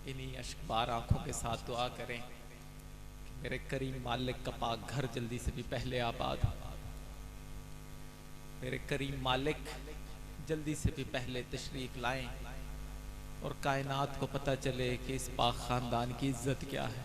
इन्हीं अश्कबार आंखों के साथ दुआ करें कि मेरे करीम मालिक का पाक घर जल्दी से भी पहले आबाद, मेरे करीम मालिक जल्दी से भी पहले तशरीफ लाएं और कायनात को पता चले कि इस पाक खानदान की इज्जत क्या है।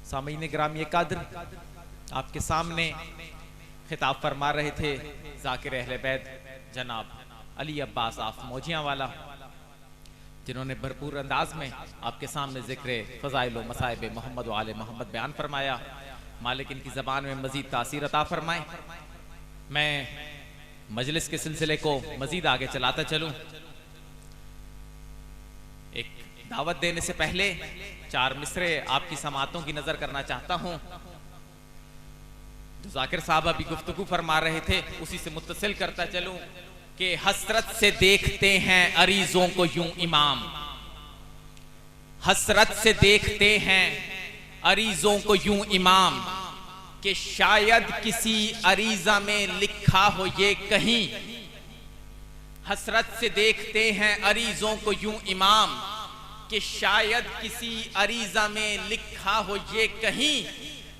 सामीन ग्रामी कद्र, आपके सामने खिताब फरमा रहे थे ज़ाकिर अहले बैत जनाब अली अब्बास आफ मौजियां वाला, जिन्होंने भरपूर अंदाज में आपके सामने जिक्र फ़ज़ाइल व मसाइब मोहम्मद व आले मोहम्मद बयान फरमाया। मालिक इनकी ज़बान में मज़ीद तासीर अता फरमाए। मैं मजलिस के सिलसिले को मज़ीद आगे चलाता चलूँ। एक दावत देने से पहले 4 मिसरे आपकी समातों की नज़र करना चाहता हूँ। जो ज़ाकिर साहब अभी गुफ्तगू फरमा रहे थे उसी से मुत्तसिल करता चलूँ कि हसरत से देखते हैं अरीजों को यूं इमाम, हसरत से देखते हैं अरीजों को यूं इमाम, कि शायद किसी अरीजा में लिखा हो ये कहीं। हसरत से देखते हैं अरीजों को यूं इमाम, कि शायद किसी अरीजा में लिखा हो ये कहीं,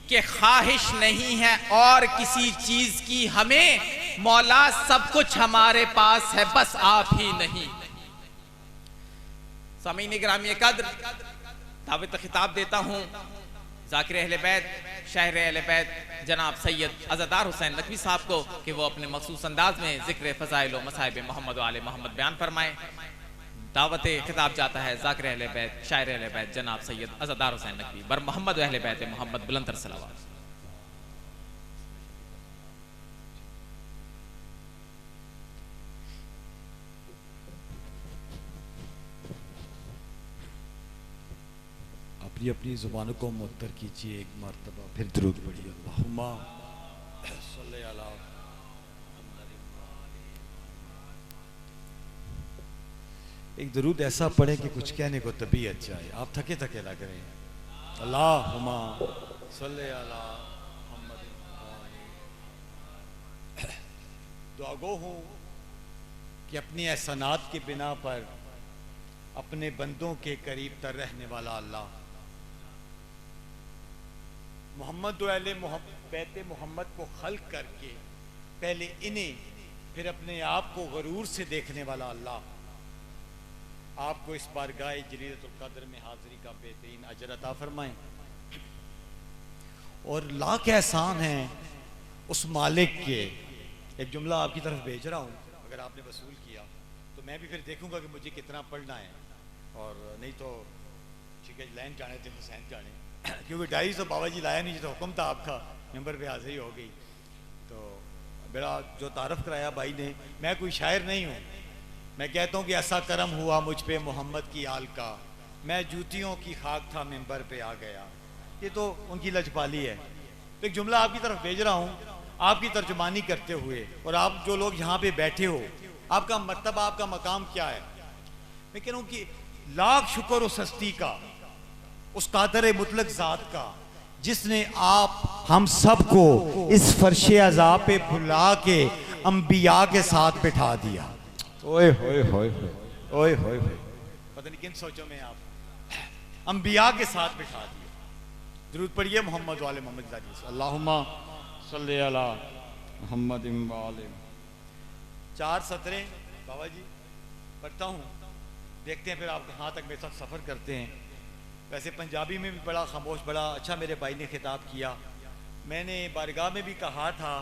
कि ख्वाहिश नहीं है और किसी चीज की हमें, मौला सब कुछ हमारे पास है बस आप ही नहीं। सामीन ग्रामी कद्र, दावत खिताब देता हूं ज़ाकिर अहले बैत शायर अहले बैत जनाब सैयद अज़ादार हुसैन नकवी साहब को कि वो अपने मखसूस अंदाज में जिक्र फ़ज़ाइल व मसाइब मोहम्मद व आले मोहम्मद बयान फरमाए। दावत खिताब जाता है ज़ाकिर अहले बैत शायर अहले बैत जनाब सैयद अज़ादार हुसैन नकवी बर मोहम्मद अहले बैत मोहम्मद बुलंदर सलावत। अपनी अपनी ज़ुबानों को मुअत्तर कीजिए, एक मरतबा फिर दुरूद पढ़िए। अल्लाहुम्मा सल्ली अला एक दरूद ऐसा पढ़ें कि कुछ कहने को तबीयत जाए, आप थके थके लग रहे हैं। अल्लाहुम्मा सल्ली अला दुआगो हूँ कि अपनी एहसानात की बिना पर अपने बंदों के करीब तर रहने वाला अल्लाह मोहम्मद बैत मोहम्मद को खल्क करके पहले इन्हें फिर अपने आप को गरूर से देखने वाला अल्लाह आपको इस बारगाह जलीलतुल कद्र में हाजिरी का बेहतरीन अजर अता फरमाएं। और लाख एहसान है उस मालिक के। एक जुमला आपकी तरफ भेज रहा हूँ, अगर आपने वसूल किया तो मैं भी फिर देखूंगा कि मुझे कितना पढ़ना है, और नहीं तो ठीक है लैन जाने थे हुसैन जाने क्योंकि डायरी तो बाबा जी लाया नहीं, तो हुक्म था आपका, मेंबर पे हाजिरी हो गई। तो मेरा जो तारफ़ कराया भाई ने, मैं कोई शायर नहीं हूँ, मैं कहता हूँ कि ऐसा करम हुआ मुझ पे मोहम्मद की आल का, मैं जूतियों की खाक था मेंबर पे आ गया। ये तो उनकी लजपाली है। तो एक जुमला आपकी तरफ भेज रहा हूँ आपकी तर्जुमानी करते हुए, और आप जो लोग यहाँ पे बैठे हो आपका मर्तबा आपका मकाम क्या है। मैं कह रहा हूँ कि लाख शुक्र उस हस्ती का, उस कादर मुतलक ज़ात का, जिसने आप हम सबको इस फर्शे अज़ाब पे भुला के अंबिया के साथ बिठा दिया। ओए होए होए ओए होए, पता नहीं किन सोचों में आप अंबिया के साथ बिठा दिया। दुरूद पढ़िए मोहम्मद वाले मोहम्मद। अल्लाहुम्मा सल्ली अला मोहम्मद वाले। 4 सतरें बाबा जी पढ़ता हूँ, देखते हैं फिर आप कहाँ तक मेरे साथ सफ़र करते हैं। वैसे पंजाबी में भी बड़ा खामोश, बड़ा अच्छा मेरे भाई ने खिताब किया। मैंने बारगाह में भी कहा था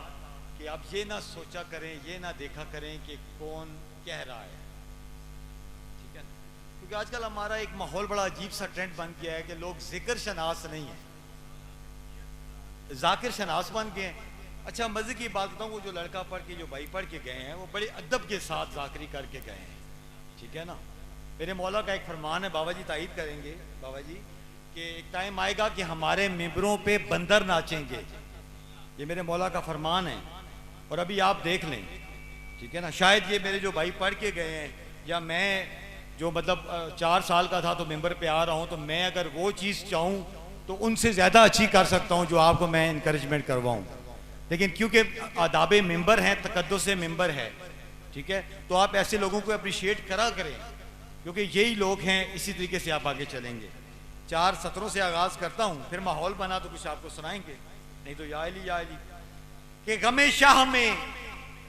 कि आप ये ना सोचा करें, ये ना देखा करें कि कौन कह रहा है, ठीक है ना, क्योंकि आजकल हमारा एक माहौल बड़ा अजीब सा ट्रेंड बन गया है कि लोग जिक्र शनास नहीं है, जाकिर शनास बन गए हैं। अच्छा मज़े की बात बताऊँ, वो जो लड़का पढ़ के जो भाई पढ़ के गए हैं वो बड़े अदब के साथ जाकरी करके गए हैं, ठीक है ना। मेरे मौला का एक फरमान है, बाबा जी तायद करेंगे बाबा जी, कि एक टाइम आएगा कि हमारे मेंबरों पे बंदर नाचेंगे। ये मेरे मौला का फरमान है, और अभी आप देख लें, ठीक है ना। शायद ये मेरे जो भाई पढ़ के गए हैं, या मैं जो मतलब 4 साल का था तो मेंबर पे आ रहा हूँ, तो मैं अगर वो चीज़ चाहूँ तो उनसे ज़्यादा अच्छी कर सकता हूँ जो आपको मैं इनकरेजमेंट करवाऊँ। लेकिन क्योंकि आदाबे मेंबर हैं, तकद्दुस से मेंबर है, ठीक है, तो आप ऐसे लोगों को अप्रिशिएट करा करें। क्योंकि यही लोग हैं, इसी तरीके से आप आगे चलेंगे। 4 सत्रों से आगाज करता हूं, फिर माहौल बना तो कुछ आपको सुनाएंगे, नहीं तो या अली कि गमे शाह में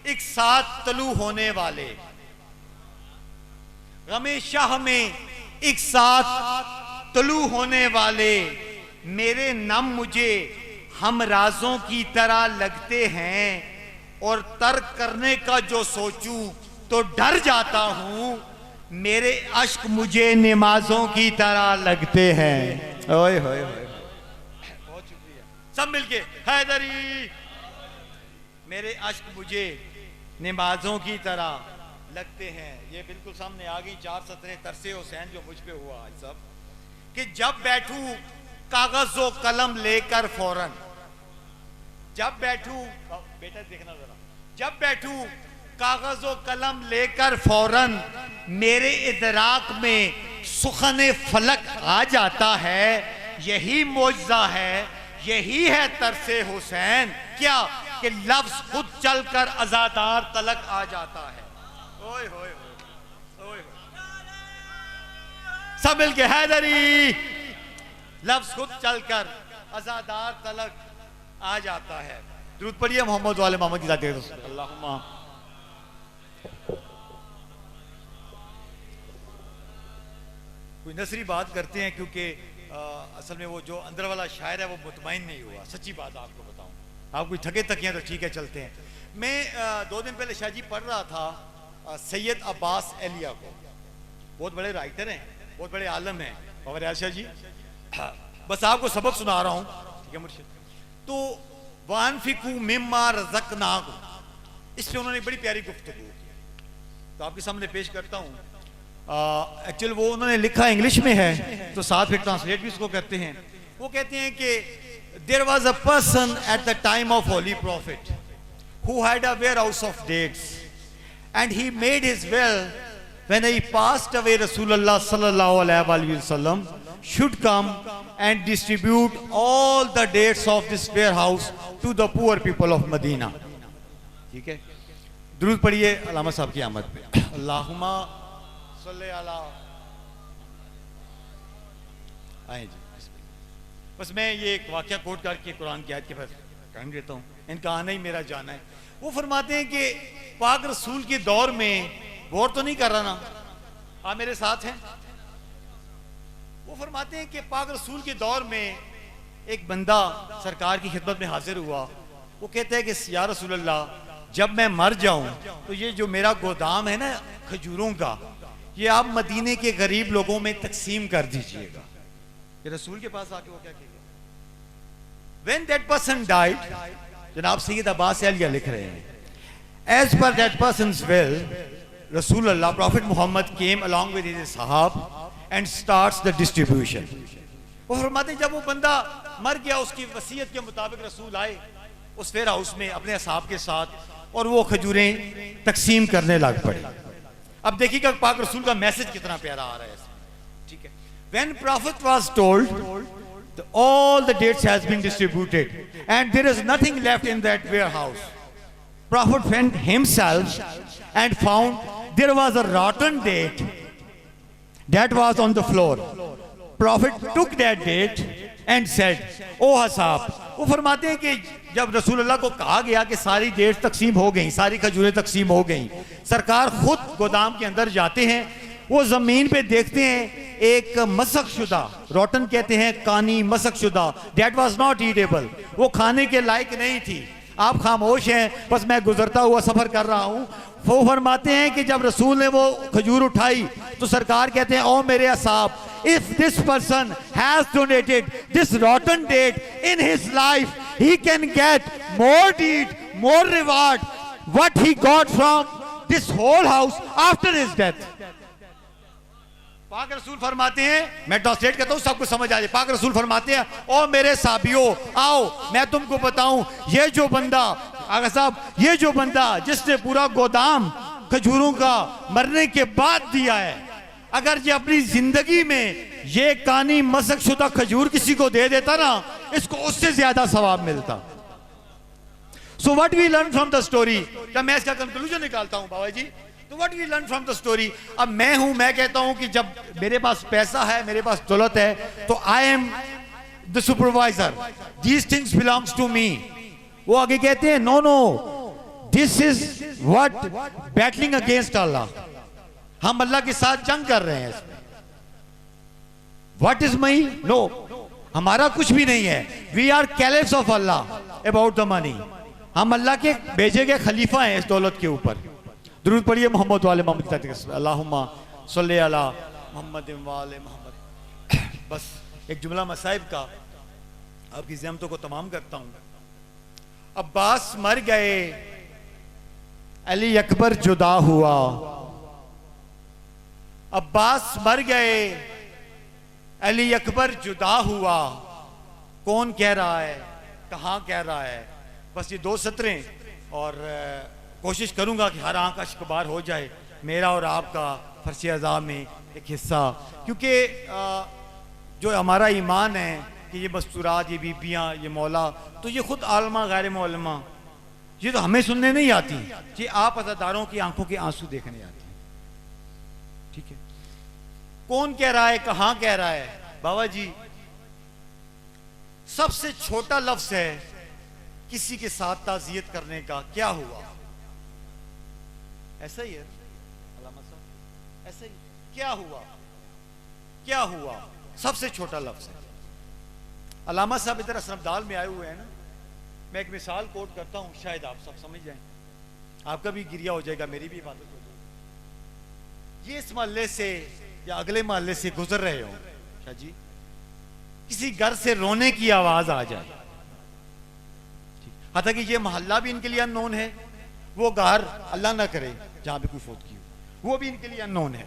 एक साथ तलू होने वाले, गमे शाह में एक साथ तलू होने वाले मेरे नम मुझे हम राजों की तरह लगते हैं, और तर्क करने का जो सोचूं तो डर जाता हूं, मेरे अश्क मुझे नमाजों की तरह लगते हैं। ओए होए होए, बहुत शुक्रिया सब मिलके। हैदरी, मेरे अश्क मुझे नमाजों की तरह लगते हैं। ये बिल्कुल सामने आ गई 4 सतरें तरसे हुसैन जो मुझ पे हुआ आज सब, कि जब बैठूं कागज व कलम लेकर फौरन, जब बैठूं, बेटा देखना जरा, जब बैठूं कागज व कलम लेकर फौरन, मेरे इदराक में सुखने फलक आ जाता है। यही मौजज़ा है, यही है तरसे हुसैन, क्या कि लफ्ज खुद चलकर अज़ादार तलक आ जाता है। ओए होए होए, सब मिलके हैदरी, लफ्ज खुद चलकर अज़ादार तलक आ जाता है। दुरूद पढ़िए मोहम्मद वाले मोहम्मद की ज़ात अल्लाहुम्मा। कोई नसरी बात करते हैं, क्योंकि असल में वो जो अंदर वाला शायर है वो मुतमईन नहीं हुआ। सच्ची बात आपको बताऊं, आप कोई थके थके हैं तो ठीक है चलते हैं। मैं 2 दिन पहले शाहजी पढ़ रहा था सैयद अब्बास एलिया को, बहुत बड़े राइटर हैं, बहुत बड़े आलम हैं बाबर यार शाह जी। बस आपको सबक सुना रहा हूँ, ठीक है मुर्शिद। तो वानफिकू मिम्मा रज़क़नाकुम, इस पे उन्होंने बड़ी प्यारी गुफ्तगू की, तो आपके सामने पेश करता हूँ। एक्चुअल वो उन्होंने लिखा इंग्लिश में है, तो साथ फिर ट्रांसलेट भी उसको करते हैं। वो कहते हैं कि there was a person at the time of holy prophet who had a warehouse of dates and he made his will when he passed away रसूलुल्लाह सल्लल्लाहु अलैहि वसल्लम should come and distribute all the dates of this warehouse to the poor people of Medina। ठीक है, दुरूद पढ़िए अल्लामा साहब की आमद पे। अल्लाहुम्मा सल्ले अला, आए जी। बस मैं ये एक वाक़या कोट करके कुरान की आयत के पास टाइम देता हूँ, इनका आना ही मेरा जाना है। वो फरमाते हैं कि पाक रसूल के दौर में, गौर तो नहीं कर रहा ना, आप मेरे साथ हैं। वो फरमाते हैं कि पाक रसूल के दौर में एक बंदा सरकार की खिदमत में हाजिर हुआ। वो कहता है कि या रसूल अल्लाह, जब मैं मर जाऊं तो ये जो मेरा गोदाम है ना खजूरों का, ये आप मदीने के गरीब लोगों में तकसीम कर दीजिएगा। ये रसूल के पास आके वो क्या कहेगा? When that person died, जनाब सैयद अब्बास एलिया लिख रहे हैं, as per that person's will, Rasulullah, Prophet Muhammad came along with his sahab and starts the distribution। वो फरमाते हैं जब वो बंदा मर गया, उसकी वसीयत के मुताबिक रसूल आए उस फेयर हाउस में अपने असहाब के साथ, और वो खजूरें तकसीम करने लग पड़े। अब देखिएगा पाक रसूल का मैसेज कितना प्यारा आ रहा है इसमें, ठीक है। When Prophet was told all the dates has been distributed and there is nothing left in that warehouse, Prophet went himself and found there was a rotten date that was on the floor। Prophet took that date and said, "O Hasab", वो फरमाते हैं कि जब रसूलुल्लाह को कहा गया कि सारी डेट तकसीम हो गई, सारी खजूरें तकसीम हो गई, सरकार खुद गोदाम के अंदर जाते हैं, वो जमीन पे देखते हैं एक मसक शुदा, रोटन कहते हैं कानी मसक शुदा, दैट वाज नॉट ईटेबल, वो खाने के लायक नहीं थी। आप खामोश हैं, बस मैं गुजरता हुआ सफर कर रहा हूँ। वो फरमाते हैं कि जब रसूल ने वो खजूर उठाई तो सरकार कहते हैं, ओ मेरे असहाब, if this person has donated this rotten date in his life, he can get more deed, more reward what he got from this whole house after his death। पाक रसूल फरमाते हैं, मैं ट्रांसलेट करता हूँ सबको समझ आ जाए। पाक रसूल फरमाते हैं, ओ मेरे साबियों, आओ मैं तुमको बताऊं, ये जो बंदा, आगा साहब, ये जो बंदा जिसने पूरा गोदाम खजूरों का मरने के बाद दिया है, अगर ये अपनी जिंदगी में ये कानी मसक शुदा खजूर किसी को दे देता ना, इसको उससे ज्यादा सवाब मिलता। So what we learn from the story, जब मैं इसका कंक्लूजन निकालता हूं बाबा जी, तो what we learn from the story. अब मैं कहता हूं कि जब मेरे पास पैसा है, मेरे पास दौलत है, तो I am the supervisor, these things belongs to me. वो आगे कहते हैं no no, this is what battling against Allah, हम अल्लाह के साथ जंग कर रहे हैं इसमें। व्हाट इज मई, नो, हमारा कुछ भी नहीं है। We are caliphs of Allah about the money, हम अल्लाह के भेजे गए खलीफा हैं इस दौलत के ऊपर। दुरूद पढ़िए मोहम्मद वाले मोहम्मद, अल्लाहुम्मा सल्ली अला मोहम्मद वाले मोहम्मद। बस एक जुमला मसाइब का आपकी ज़हमतों को तमाम करता हूं। अब्बास मर गए, अली अकबर जुदा हुआ। अब्बास मर गए, अली अकबर जुदा हुआ। कौन कह रहा है, कहां कह रहा है? बस ये 2 सत्रें और कोशिश करूंगा कि हर आंख का शिकबार हो जाए मेरा और आपका फर्श अज़ा में एक हिस्सा, क्योंकि जो हमारा ईमान है कि ये मस्तूरात, ये बीबियाँ, ये मौला, तो ये खुद आलमा गैर मौलमा, ये तो हमें सुनने नहीं आती, ये आप अज़ादारों की आंखों के आंसू देखने आती हैं। ठीक है, कौन कह रहा है, कहां कह रहा है? बाबा जी, सबसे छोटा लफ्ज है किसी के साथ ताज़ियत करने का, क्या हुआ? ऐसा ही है अल्लामा साहब, ऐसा ही, क्या हुआ, क्या हुआ, सबसे छोटा लफ्ज है। अल्लामा साहब इधर असनबदाल में आए हुए हैं ना, मैं एक मिसाल कोट करता हूं, शायद आप सब समझ जाएं, आपका भी गिरिया हो जाएगा, मेरी भी इबादत हो जाएगी। ये इस मोहल्ले से या अगले मोहल्ले से गुजर रहे हो, शाह जी, किसी घर से रोने की आवाज आ जाए, हालांकि ये मोहल्ला भी इनके लिए अननोन है, वो घर अल्लाह ना करे जहां पे कोई फौत की हो, वो भी इनके लिए अननोन है।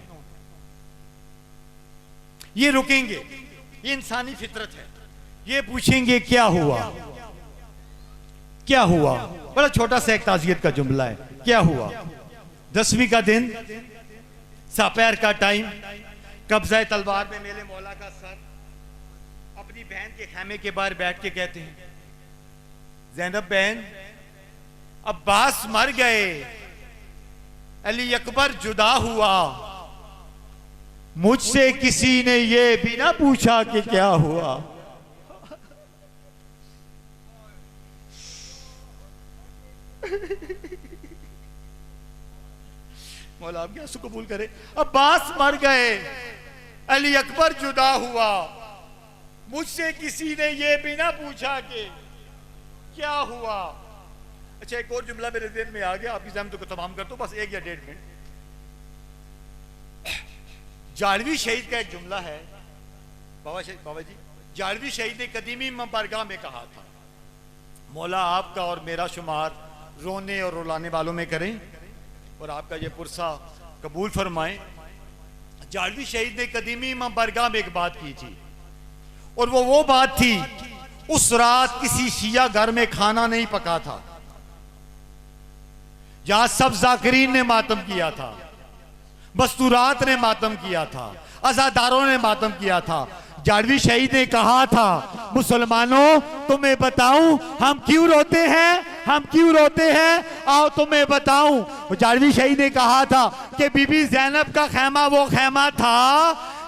ये रुकेंगे, ये इंसानी फितरत है, ये पूछेंगे क्या हुआ, क्या हुआ। बड़ा छोटा सा एक ताज़ियत का जुमला है, क्या हुआ। 10वीं का दिन, सपहर का टाइम, कब्ज़ा तलवार में मेरे मौला का सर, अपनी बहन के खैमे के बाहर बैठ के कहते हैं, ज़ैनब बहन, अब्बास मर गए, अली अकबर जुदा हुआ, मुझसे किसी ने ये भी ना पूछा कि क्या हुआ। मौला आपके आंसू कबूल करे। अब्बास मर गए, अली अकबर जुदा हुआ, मुझसे किसी ने ये भी ना पूछा कि क्या हुआ। अच्छा, एक और जुमला मेरे दिल में आ गया, आपकी ज़हमतों को तमाम करता हूं, बस 1 या 1.5 मिनट। जालवी शहीद का एक जुमला है, बाबा जी, जालवी शहीद ने कदीमी बारगाह में कहा था, मौला आपका और मेरा शुमार रोने और रुलाने वालों में करें और आपका ये पुरसा कबूल फरमाएं। जालवी शहीद ने कदीमी बारगाह में एक बात की थी, और वो बात थी, उस रात किसी शिया घर में खाना नहीं पका था, जहां सब जाकिरीन ने मातम किया था, मस्तूरात ने मातम किया था, अज़ादारों ने मातम किया था। जालवी शहीद ने कहा था, मुसलमानों तुम्हें बताऊं हम क्यों रोते हैं, हम क्यों रोते हैं, आओ तुम्हें बताऊं। जालवी शहीद ने कहा था कि बीबी ज़ैनब का खैमा वो खैमा था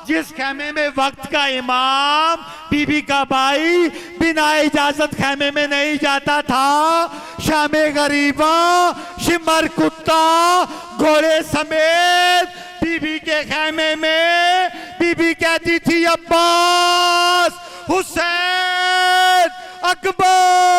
जिस खैमे में वक्त का इमाम बीबी का भाई बिना इजाजत खैमे में नहीं जाता था। शामे गरीबा शिमर कुत्ता घोड़े समेत बीबी के खैमे में बीबी कहती थी, अब्बास, हुसैन, अकबर।